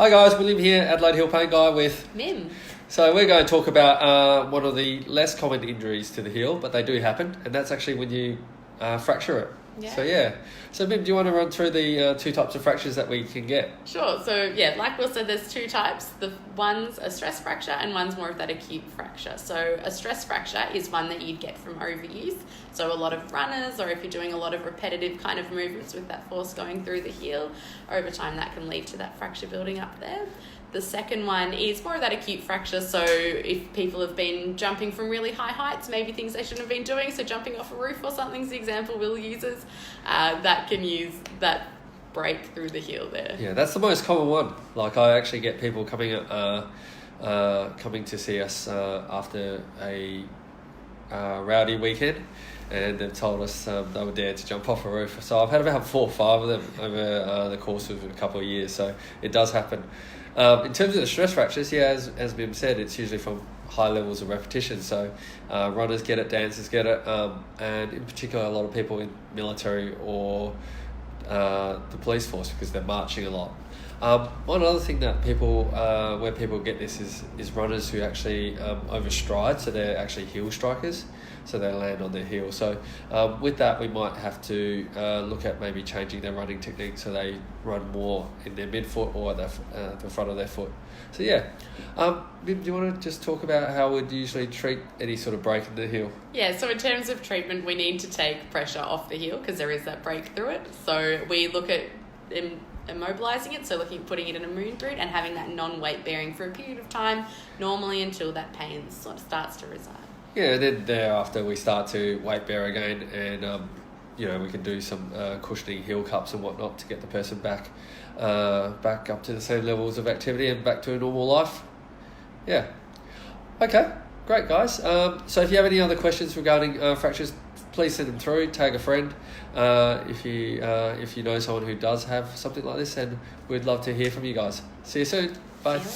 Hi guys, William here, Adelaide Hill Pain Guy with Mim. So we're going to talk about one of the less common injuries to the heel, but they do happen, and that's actually when you fracture it. Yeah. So Mim, do you want to run through the two types of fractures that we can get? Sure. So like Will said, there's two types. The one's a stress fracture and one's more of that acute fracture. So a stress fracture is one that you'd get from overuse. So a lot of runners, or if you're doing a lot of repetitive kind of movements with that force going through the heel, over time that can lead to that fracture building up there. The second one is more of that acute fracture. So if people have been jumping from really high heights, maybe things they shouldn't have been doing, so jumping off a roof or something's the example Will uses, that can use that break through the heel there. Yeah, that's the most common one. Like I actually get people coming to see us after a rowdy weekend, and they've told us they were dared to jump off a roof. So I've had about 4 or 5 of them over the course of a couple of years, so it does happen. In terms of the stress fractures, as Mim said, it's usually from high levels of repetition. So runners get it, dancers get it, and in particular a lot of people in military or the police force, because they're marching a lot. One other thing that where people get this is runners who actually overstride, so they're actually heel strikers, so they land on their heel. So with that, we might have to look at maybe changing their running technique so they run more in their midfoot or the front of their foot. So do you want to just talk about how we'd usually treat any sort of break in the heel? Yeah, so in terms of treatment, we need to take pressure off the heel because there is that break through it. So we look at immobilizing it, so looking at putting it in a moon boot and having that non-weight bearing for a period of time, normally until that pain sort of starts to reside. Yeah, and then thereafter we start to weight bear again, and we can do some cushioning heel cups and whatnot to get the person back up to the same levels of activity and back to a normal life. Yeah. Okay, great guys. So if you have any other questions regarding fractures, please send them through. Tag a friend if you know someone who does have something like this, and we'd love to hear from you guys. See you soon. Bye. Yeah.